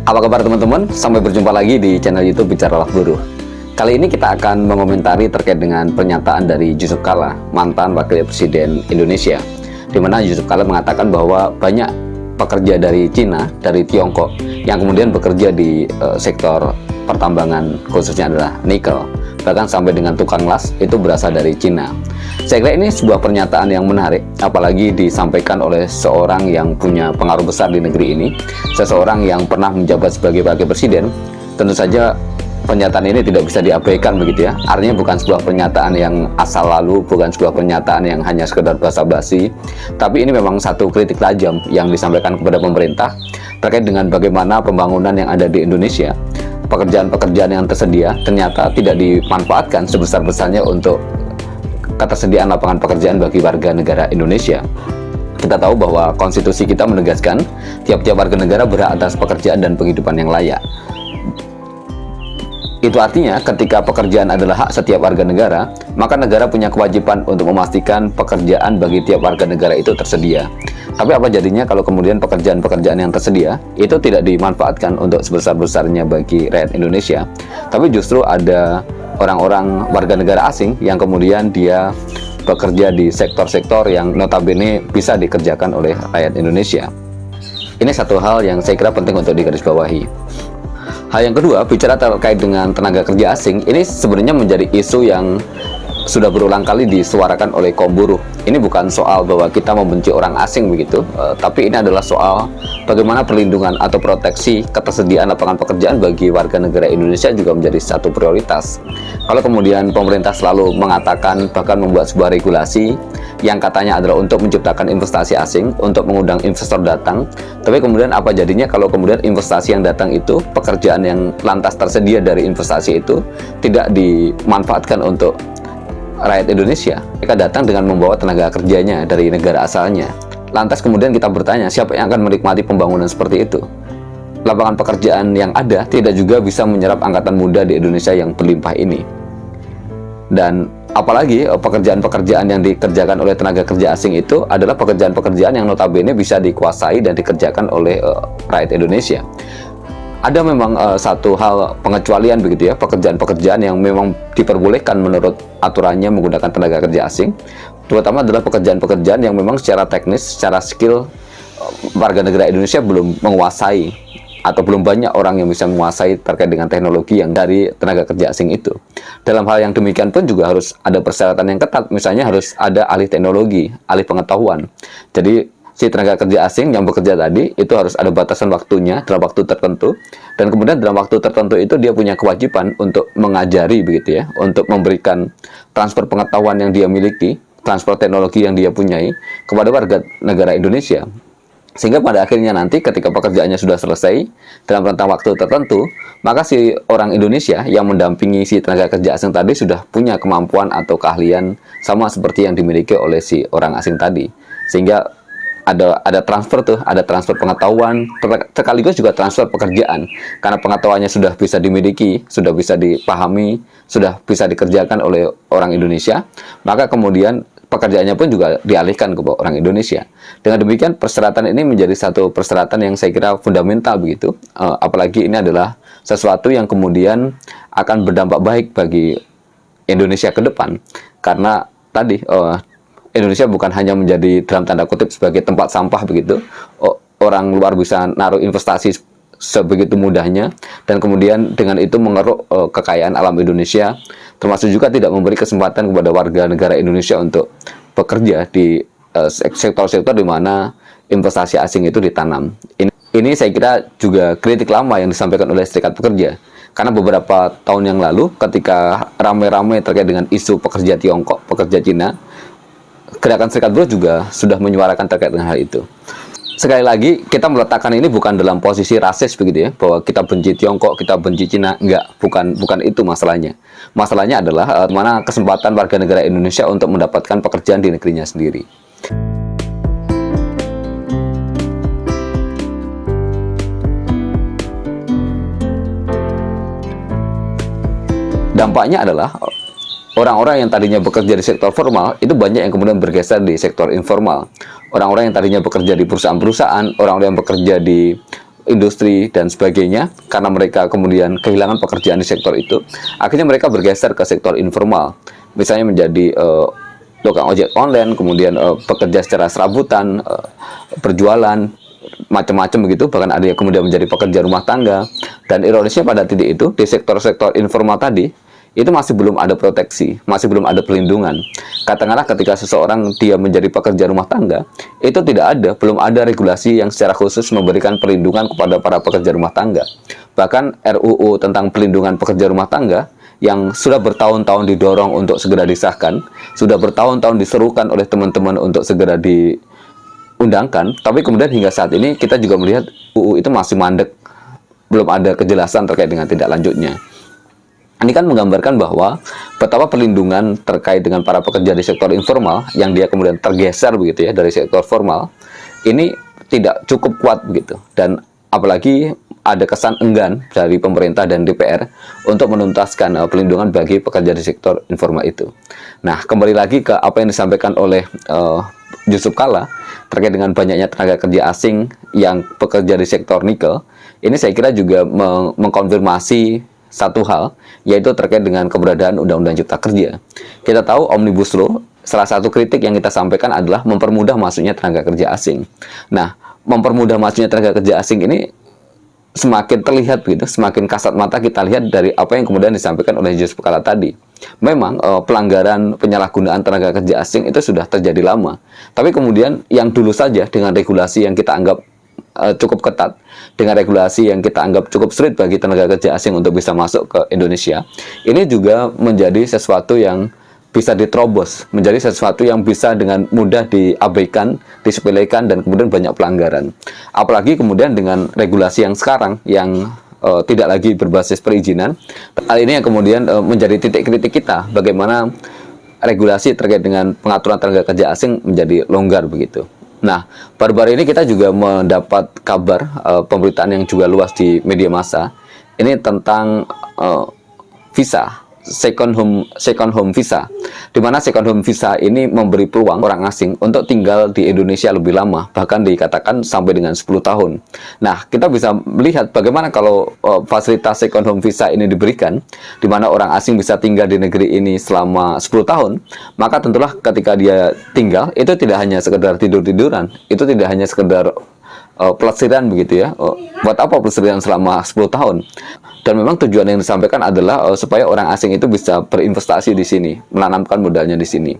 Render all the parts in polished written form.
Apa kabar teman-teman? Sampai berjumpa lagi di channel YouTube Bicaralah Buruh. Kali ini kita akan mengomentari terkait dengan pernyataan dari Yusuf Kalla, mantan Wakil Presiden Indonesia, di mana Yusuf Kalla mengatakan bahwa banyak pekerja dari Cina, dari Tiongkok, yang kemudian bekerja di sektor pertambangan, khususnya adalah nikel, bahkan sampai dengan tukang las, itu berasal dari Cina. Saya kira ini sebuah pernyataan yang menarik, apalagi disampaikan oleh seorang yang punya pengaruh besar di negeri ini, seseorang yang pernah menjabat sebagai Wakil Presiden. Tentu saja pernyataan ini tidak bisa diabaikan begitu ya. Artinya bukan sebuah pernyataan yang asal lalu, bukan sebuah pernyataan yang hanya sekedar basa-basi, tapi ini memang satu kritik tajam yang disampaikan kepada pemerintah terkait dengan bagaimana pembangunan yang ada di Indonesia, pekerjaan-pekerjaan yang tersedia ternyata tidak dimanfaatkan sebesar-besarnya untuk ketersediaan lapangan pekerjaan bagi warga negara Indonesia. Kita tahu bahwa konstitusi kita menegaskan tiap-tiap warga negara berhak atas pekerjaan dan penghidupan yang layak. Itu artinya ketika pekerjaan adalah hak setiap warga negara, maka negara punya kewajiban untuk memastikan pekerjaan bagi tiap warga negara itu tersedia. Tapi apa jadinya kalau kemudian pekerjaan-pekerjaan yang tersedia itu tidak dimanfaatkan untuk sebesar-besarnya bagi rakyat Indonesia, tapi justru ada orang-orang warga negara asing yang kemudian dia bekerja di sektor-sektor yang notabene bisa dikerjakan oleh rakyat Indonesia. Ini satu hal yang saya kira penting untuk digarisbawahi. Hal yang kedua, bicara terkait dengan tenaga kerja asing, ini sebenarnya menjadi isu yang sudah berulang kali disuarakan oleh kaum buruh. Ini bukan soal bahwa kita membenci orang asing begitu, tapi ini adalah soal bagaimana perlindungan atau proteksi ketersediaan lapangan pekerjaan bagi warga negara Indonesia juga menjadi satu prioritas. Kalau kemudian pemerintah selalu mengatakan, bahkan membuat sebuah regulasi yang katanya adalah untuk menciptakan investasi asing, untuk mengundang investor datang, tapi kemudian apa jadinya kalau kemudian investasi yang datang itu, pekerjaan yang lantas tersedia dari investasi itu tidak dimanfaatkan untuk rakyat Indonesia. Mereka datang dengan membawa tenaga kerjanya dari negara asalnya. Lantas kemudian kita bertanya, siapa yang akan menikmati pembangunan seperti itu? Lapangan pekerjaan yang ada tidak juga bisa menyerap angkatan muda di Indonesia yang berlimpah ini. Dan apalagi pekerjaan-pekerjaan yang dikerjakan oleh tenaga kerja asing itu adalah pekerjaan-pekerjaan yang notabene bisa dikuasai dan dikerjakan oleh rakyat Indonesia. Ada memang satu hal pengecualian begitu ya, pekerjaan-pekerjaan yang memang diperbolehkan menurut aturannya menggunakan tenaga kerja asing, terutama adalah pekerjaan-pekerjaan yang memang secara teknis, secara skill warga negara Indonesia belum menguasai, atau belum banyak orang yang bisa menguasai terkait dengan teknologi yang dari tenaga kerja asing itu. Dalam hal yang demikian pun juga harus ada persyaratan yang ketat, misalnya harus ada ahli teknologi, ahli pengetahuan. Jadi si tenaga kerja asing yang bekerja tadi itu harus ada batasan waktunya dalam waktu tertentu, dan kemudian dalam waktu tertentu itu dia punya kewajiban untuk mengajari begitu ya, untuk memberikan transfer pengetahuan yang dia miliki, transfer teknologi yang dia punyai kepada warga negara Indonesia. Sehingga pada akhirnya nanti ketika pekerjaannya sudah selesai dalam rentang waktu tertentu, maka si orang Indonesia yang mendampingi si tenaga kerja asing tadi sudah punya kemampuan atau keahlian sama seperti yang dimiliki oleh si orang asing tadi. Sehingga ada transfer tuh, ada transfer pengetahuan, sekaligus juga transfer pekerjaan. Karena pengetahuannya sudah bisa dimiliki, sudah bisa dipahami, sudah bisa dikerjakan oleh orang Indonesia, maka kemudian pekerjaannya pun juga dialihkan ke orang Indonesia. Dengan demikian persyaratan ini menjadi satu persyaratan yang saya kira fundamental begitu. Apalagi ini adalah sesuatu yang kemudian akan berdampak baik bagi Indonesia ke depan. Karena tadi Indonesia bukan hanya menjadi dalam tanda kutip sebagai tempat sampah begitu, orang luar bisa naruh investasi sebegitu mudahnya, dan kemudian dengan itu mengeruk kekayaan alam Indonesia, termasuk juga tidak memberi kesempatan kepada warga negara Indonesia untuk bekerja di sektor-sektor di mana investasi asing itu ditanam. Ini saya kira juga kritik lama yang disampaikan oleh Serikat Pekerja, karena beberapa tahun yang lalu ketika ramai-ramai terkait dengan isu pekerja Tiongkok, pekerja Cina, Gerakan Serikat Buruh juga sudah menyuarakan terkait dengan hal itu. Sekali lagi, kita meletakkan ini bukan dalam posisi rasis begitu ya, bahwa kita benci Tiongkok, kita benci Cina, enggak, bukan itu masalahnya. Masalahnya adalah mana kesempatan warga negara Indonesia untuk mendapatkan pekerjaan di negerinya sendiri. Dampaknya adalah orang-orang yang tadinya bekerja di sektor formal itu banyak yang kemudian bergeser di sektor informal. Orang-orang yang tadinya bekerja di perusahaan-perusahaan, orang-orang yang bekerja di industri dan sebagainya, karena mereka kemudian kehilangan pekerjaan di sektor itu, akhirnya mereka bergeser ke sektor informal, misalnya menjadi tukang ojek online, kemudian bekerja secara serabutan, berjualan, macam-macam begitu, bahkan ada yang kemudian menjadi pekerja rumah tangga. Dan ironisnya pada titik itu, di sektor-sektor informal tadi, itu masih belum ada proteksi, masih belum ada perlindungan. Katakanlah ketika seseorang dia menjadi pekerja rumah tangga, itu belum ada regulasi yang secara khusus memberikan perlindungan kepada para pekerja rumah tangga. Bahkan RUU tentang perlindungan pekerja rumah tangga yang sudah bertahun-tahun didorong untuk segera disahkan, sudah bertahun-tahun diserukan oleh teman-teman untuk segera diundangkan, tapi kemudian hingga saat ini kita juga melihat UU itu masih mandek, belum ada kejelasan terkait dengan tindak lanjutnya. Ini kan menggambarkan bahwa betapa perlindungan terkait dengan para pekerja di sektor informal yang dia kemudian tergeser begitu ya dari sektor formal ini tidak cukup kuat begitu, dan apalagi ada kesan enggan dari pemerintah dan DPR untuk menuntaskan perlindungan bagi pekerja di sektor informal itu. Nah, kembali lagi ke apa yang disampaikan oleh Yusuf Kalla terkait dengan banyaknya tenaga kerja asing yang bekerja di sektor nikel, ini saya kira juga mengkonfirmasi satu hal, yaitu terkait dengan keberadaan Undang-Undang Cipta Kerja. Kita tahu Omnibus Law, salah satu kritik yang kita sampaikan adalah mempermudah masuknya tenaga kerja asing. Nah, mempermudah masuknya tenaga kerja asing ini semakin terlihat gitu, semakin kasat mata kita lihat dari apa yang kemudian disampaikan oleh Yusuf Kalla tadi. Memang pelanggaran penyalahgunaan tenaga kerja asing itu sudah terjadi lama. Tapi kemudian yang dulu saja dengan regulasi yang kita anggap cukup ketat, dengan regulasi yang kita anggap cukup sulit bagi tenaga kerja asing untuk bisa masuk ke Indonesia, ini juga menjadi sesuatu yang bisa diterobos, menjadi sesuatu yang bisa dengan mudah diabaikan, disepelekan, dan kemudian banyak pelanggaran. Apalagi kemudian dengan regulasi yang sekarang yang tidak lagi berbasis perizinan, hal ini yang kemudian menjadi titik kritik kita, bagaimana regulasi terkait dengan pengaturan tenaga kerja asing menjadi longgar begitu. Nah, baru-baru ini kita juga mendapat kabar pemberitaan yang juga luas di media massa ini tentang visa second home visa, di mana second home visa ini memberi peluang orang asing untuk tinggal di Indonesia lebih lama, bahkan dikatakan sampai dengan 10 tahun. Nah, kita bisa melihat bagaimana kalau fasilitas second home visa ini diberikan, di mana orang asing bisa tinggal di negeri ini selama 10 tahun, maka tentulah ketika dia tinggal, itu tidak hanya sekedar tidur-tiduran, itu tidak hanya sekedar pelesiran begitu ya. Buat apa pelesiran selama 10 tahun? Dan memang tujuan yang disampaikan adalah supaya orang asing itu bisa berinvestasi di sini, menanamkan modalnya di sini.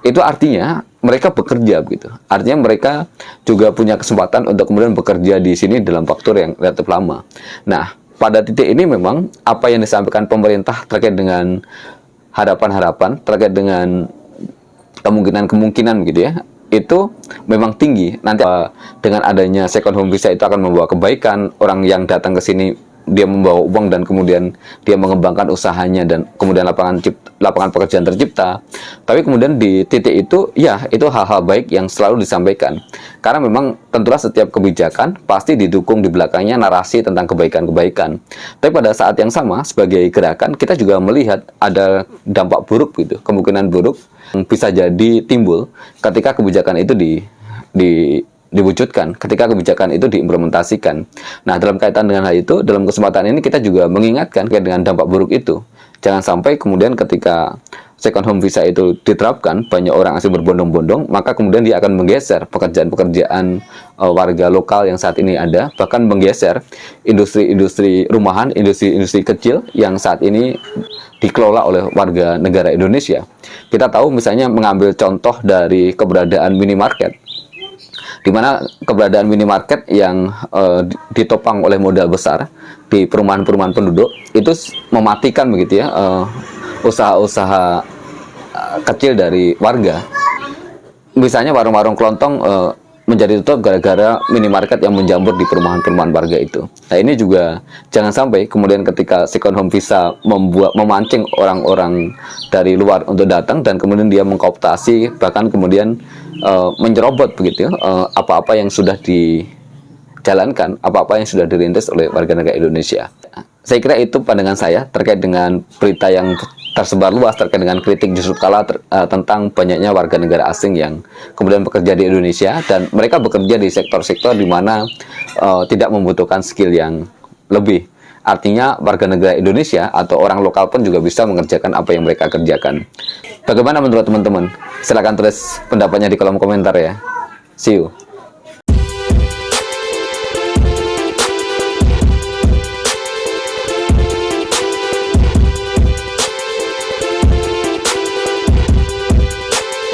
Itu artinya mereka bekerja begitu. Artinya mereka juga punya kesempatan untuk kemudian bekerja di sini dalam waktu yang relatif lama. Nah, pada titik ini memang apa yang disampaikan pemerintah terkait dengan harapan-harapan, terkait dengan kemungkinan-kemungkinan gitu ya, itu memang tinggi. Nanti dengan adanya second home visa itu akan membawa kebaikan, orang yang datang ke sini dia membawa uang dan kemudian dia mengembangkan usahanya dan kemudian lapangan pekerjaan tercipta. Tapi kemudian di titik itu ya itu hal-hal baik yang selalu disampaikan, karena memang tentulah setiap kebijakan pasti didukung di belakangnya narasi tentang kebaikan-kebaikan. Tapi pada saat yang sama sebagai gerakan kita juga melihat ada dampak buruk gitu, kemungkinan buruk yang bisa jadi timbul ketika kebijakan itu diwujudkan, ketika kebijakan itu diimplementasikan. Nah, dalam kaitan dengan hal itu, dalam kesempatan ini kita juga mengingatkan terkait dengan dampak buruk itu. Jangan sampai kemudian ketika second home visa itu diterapkan, banyak orang asing berbondong-bondong, maka kemudian dia akan menggeser pekerjaan-pekerjaan warga lokal yang saat ini ada, bahkan menggeser industri-industri rumahan, industri-industri kecil yang saat ini dikelola oleh warga negara Indonesia. Kita tahu misalnya mengambil contoh dari keberadaan minimarket, di mana keberadaan minimarket yang ditopang oleh modal besar di perumahan-perumahan penduduk itu mematikan begitu ya usaha-usaha kecil dari warga. Misalnya warung-warung kelontong menjadi tutup gara-gara minimarket yang menjamur di perumahan-perumahan warga itu. Nah, ini juga jangan sampai kemudian ketika second home visa memancing orang-orang dari luar untuk datang dan kemudian dia mengkooptasi, bahkan kemudian menyerobot begitu apa-apa yang sudah dijalankan, apa-apa yang sudah dirintis oleh warga negara Indonesia. Saya kira itu pandangan saya terkait dengan berita yang tersebar luas terkait dengan kritik Yusuf Kala tentang banyaknya warga negara asing yang kemudian bekerja di Indonesia dan mereka bekerja di sektor-sektor di mana tidak membutuhkan skill yang lebih. Artinya warga negara Indonesia atau orang lokal pun juga bisa mengerjakan apa yang mereka kerjakan. Bagaimana menurut teman-teman? Silahkan tulis pendapatnya di kolom komentar ya. See you.